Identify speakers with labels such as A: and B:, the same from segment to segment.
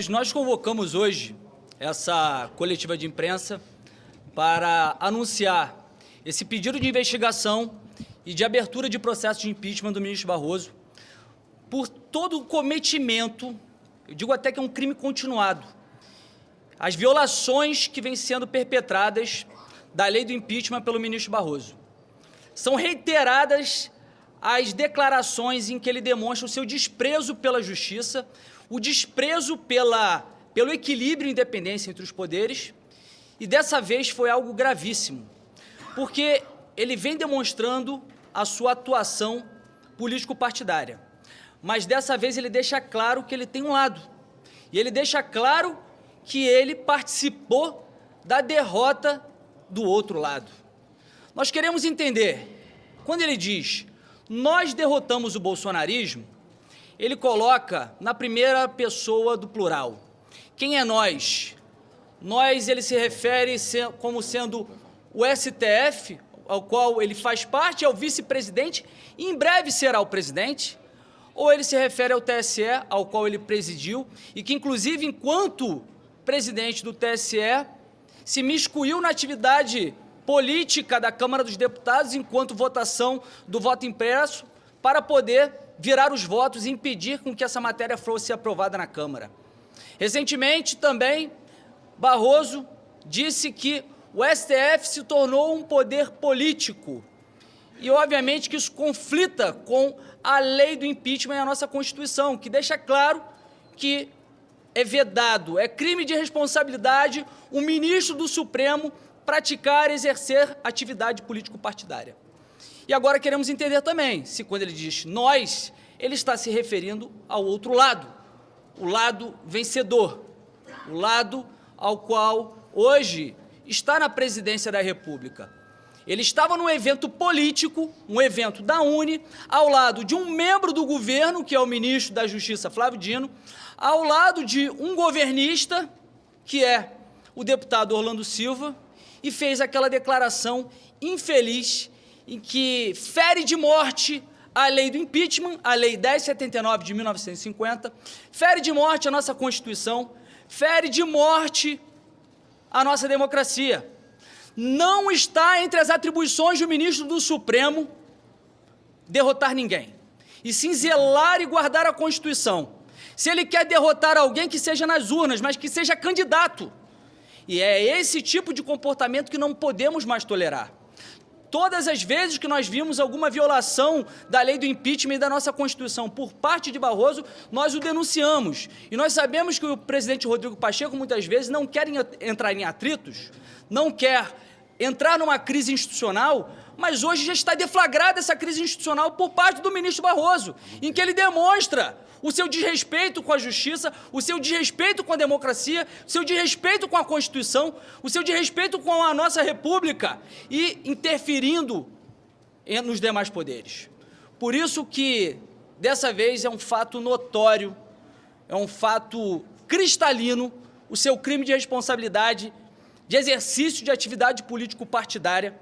A: Nós convocamos hoje essa coletiva de imprensa para anunciar esse pedido de investigação e de abertura de processo de impeachment do ministro Barroso por todo o cometimento, eu digo até que é um crime continuado, as violações que vêm sendo perpetradas da lei do impeachment pelo ministro Barroso. São reiteradas as declarações em que ele demonstra o seu desprezo pela justiça, o desprezo pelo equilíbrio e independência entre os poderes, e dessa vez foi algo gravíssimo, porque ele vem demonstrando a sua atuação político-partidária. Mas dessa vez ele deixa claro que ele tem um lado, e ele deixa claro que ele participou da derrota do outro lado. Nós queremos entender, quando ele diz, nós derrotamos o bolsonarismo, ele coloca na primeira pessoa do plural. Quem é nós? Nós, ele se refere como sendo o STF, ao qual ele faz parte, é o vice-presidente, e em breve será o presidente, ou ele se refere ao TSE, ao qual ele presidiu, e que, inclusive, enquanto presidente do TSE, se miscuiu na atividade política da Câmara dos Deputados, enquanto votação do voto impresso, para poder virar os votos e impedir com que essa matéria fosse aprovada na Câmara. Recentemente, também, Barroso disse que o STF se tornou um poder político e, obviamente, que isso conflita com a lei do impeachment e a nossa Constituição, que deixa claro que é vedado, é crime de responsabilidade o ministro do Supremo praticar, exercer atividade político-partidária. E agora queremos entender também, se quando ele diz nós, ele está se referindo ao outro lado, o lado vencedor, o lado ao qual hoje está na presidência da República. Ele estava num evento político, um evento da UNE, ao lado de um membro do governo, que é o ministro da Justiça, Flávio Dino, ao lado de um governista, que é o deputado Orlando Silva, e fez aquela declaração infeliz em que fere de morte a lei do impeachment, a lei 1079 de 1950, fere de morte a nossa Constituição, fere de morte a nossa democracia. Não está entre as atribuições do ministro do Supremo derrotar ninguém, e sim zelar e guardar a Constituição. Se ele quer derrotar alguém, que seja nas urnas, mas que seja candidato. E é esse tipo de comportamento que não podemos mais tolerar. Todas as vezes que nós vimos alguma violação da lei do impeachment e da nossa Constituição por parte de Barroso, nós o denunciamos. E nós sabemos que o presidente Rodrigo Pacheco, muitas vezes, não quer entrar em atritos, não quer entrar numa crise institucional, mas hoje já está deflagrada essa crise institucional por parte do ministro Barroso, em que ele demonstra o seu desrespeito com a justiça, o seu desrespeito com a democracia, o seu desrespeito com a Constituição, o seu desrespeito com a nossa República e interferindo nos demais poderes. Por isso que, dessa vez, é um fato notório, é um fato cristalino, o seu crime de responsabilidade de exercício de atividade político-partidária,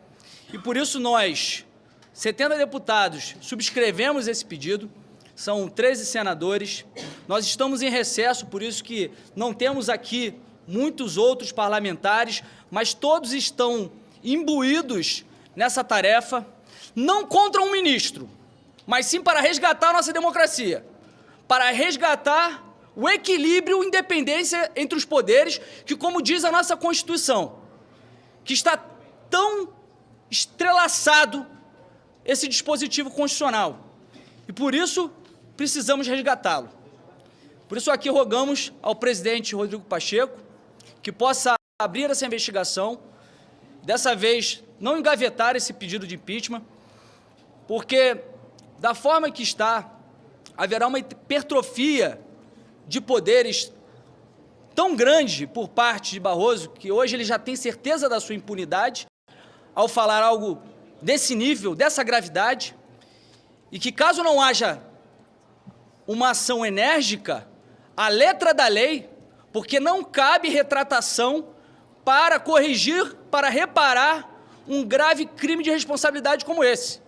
A: e por isso nós, 70 deputados, subscrevemos esse pedido, são 13 senadores, nós estamos em recesso, por isso que não temos aqui muitos outros parlamentares, mas todos estão imbuídos nessa tarefa, não contra um ministro, mas sim para resgatar a nossa democracia, para resgatar o equilíbrio e independência entre os poderes, que, como diz a nossa Constituição, que está tão estrelaçado esse dispositivo constitucional. E por isso precisamos resgatá-lo. Por isso aqui rogamos ao presidente Rodrigo Pacheco que possa abrir essa investigação, dessa vez não engavetar esse pedido de impeachment, porque da forma que está, haverá uma hipertrofia de poderes tão grande por parte de Barroso, que hoje ele já tem certeza da sua impunidade ao falar algo desse nível, dessa gravidade, e que caso não haja uma ação enérgica, a letra da lei, porque não cabe retratação para corrigir, para reparar um grave crime de responsabilidade como esse.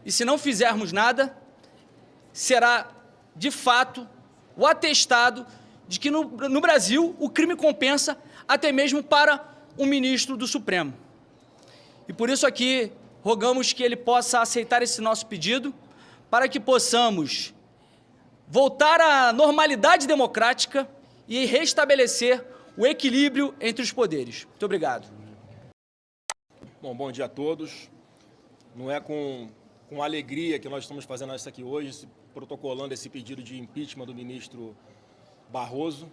A: E se não fizermos nada, será, de fato, o atestado de que no Brasil o crime compensa até mesmo para um ministro do Supremo. E por isso aqui rogamos que ele possa aceitar esse nosso pedido para que possamos voltar à normalidade democrática e restabelecer o equilíbrio entre os poderes. Muito obrigado.
B: Bom dia a todos. Não é com alegria que nós estamos fazendo isso aqui hoje, protocolando esse pedido de impeachment do ministro Barroso.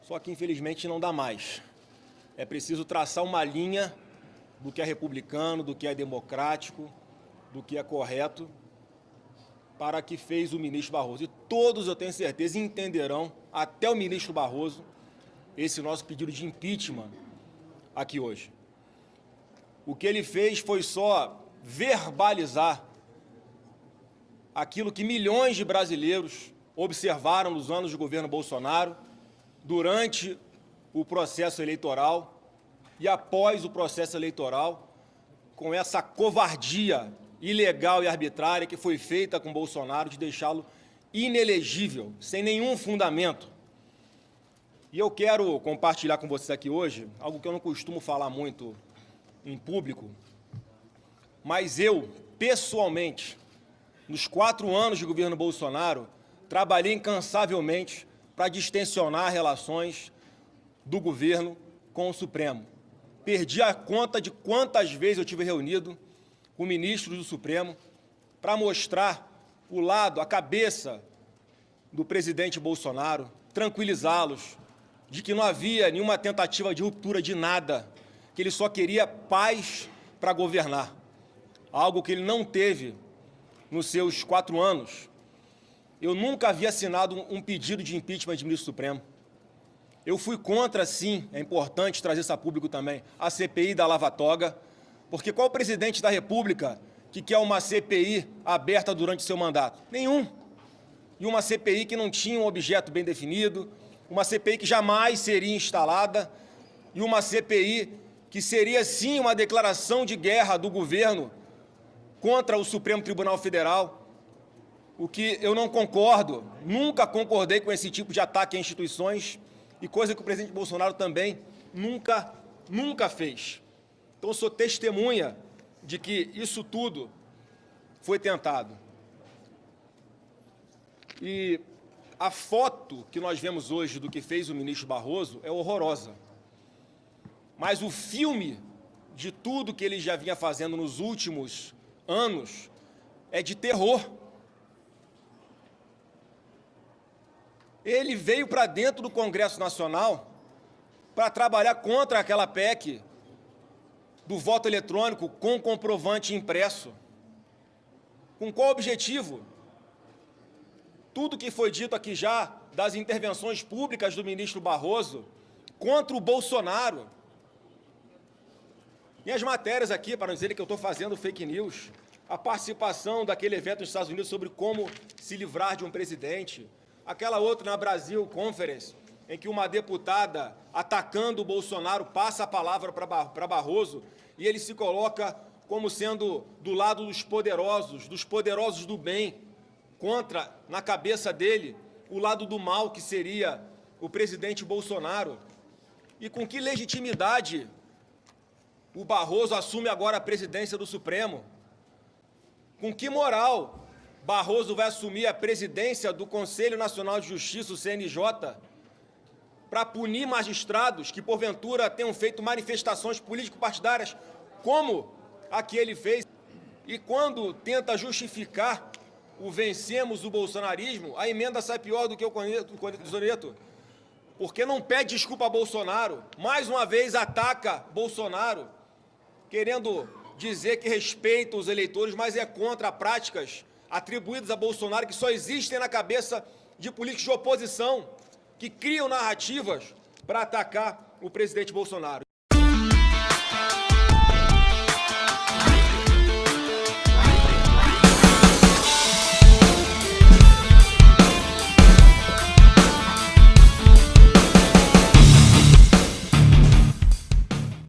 B: Só que, infelizmente, não dá mais. É preciso traçar uma linha do que é republicano, do que é democrático, do que é correto, para que fez o ministro Barroso. E todos, eu tenho certeza, entenderão, até o ministro Barroso, esse nosso pedido de impeachment aqui hoje. O que ele fez foi só verbalizar aquilo que milhões de brasileiros observaram nos anos de governo Bolsonaro, durante o processo eleitoral e após o processo eleitoral, com essa covardia ilegal e arbitrária que foi feita com Bolsonaro de deixá-lo inelegível, sem nenhum fundamento. E eu quero compartilhar com vocês aqui hoje algo que eu não costumo falar muito em público, mas eu, pessoalmente, nos 4 anos de governo Bolsonaro, trabalhei incansavelmente para distensionar relações do governo com o Supremo. Perdi a conta de quantas vezes eu tive reunido com ministros do Supremo para mostrar o lado, a cabeça do presidente Bolsonaro, tranquilizá-los de que não havia nenhuma tentativa de ruptura de nada, que ele só queria paz para governar, algo que ele não teve nos seus 4 anos. Eu nunca havia assinado um pedido de impeachment de ministro Supremo. Eu fui contra, sim, é importante trazer isso a público também, a CPI da Lava Toga, porque qual presidente da República que quer uma CPI aberta durante seu mandato? Nenhum. E uma CPI que não tinha um objeto bem definido, uma CPI que jamais seria instalada, e uma CPI que seria, sim, uma declaração de guerra do governo contra o Supremo Tribunal Federal, o que eu não concordo, nunca concordei com esse tipo de ataque a instituições, e coisa que o presidente Bolsonaro também nunca fez. Então, eu sou testemunha de que isso tudo foi tentado. E a foto que nós vemos hoje do que fez o ministro Barroso é horrorosa. Mas o filme de tudo que ele já vinha fazendo nos últimos anos é de terror. Ele veio para dentro do Congresso Nacional para trabalhar contra aquela PEC do voto eletrônico com comprovante impresso. Com qual objetivo? Tudo que foi dito aqui já das intervenções públicas do ministro Barroso contra o Bolsonaro. Minhas matérias aqui, para não dizer que eu estou fazendo fake news, a participação daquele evento nos Estados Unidos sobre como se livrar de um presidente, aquela outra na Brasil Conference, em que uma deputada, atacando o Bolsonaro, passa a palavra para Barroso e ele se coloca como sendo do lado dos poderosos do bem, contra, na cabeça dele, o lado do mal, que seria o presidente Bolsonaro. E com que legitimidade o Barroso assume agora a presidência do Supremo? Com que moral Barroso vai assumir a presidência do Conselho Nacional de Justiça, o CNJ, para punir magistrados que, porventura, tenham feito manifestações político-partidárias, como a que ele fez? E quando tenta justificar o vencemos o bolsonarismo, a emenda sai pior do que o Zoreto, porque não pede desculpa a Bolsonaro, mais uma vez ataca Bolsonaro, querendo dizer que respeita os eleitores, mas é contra práticas atribuídas a Bolsonaro que só existem na cabeça de políticos de oposição, que criam narrativas para atacar o presidente Bolsonaro.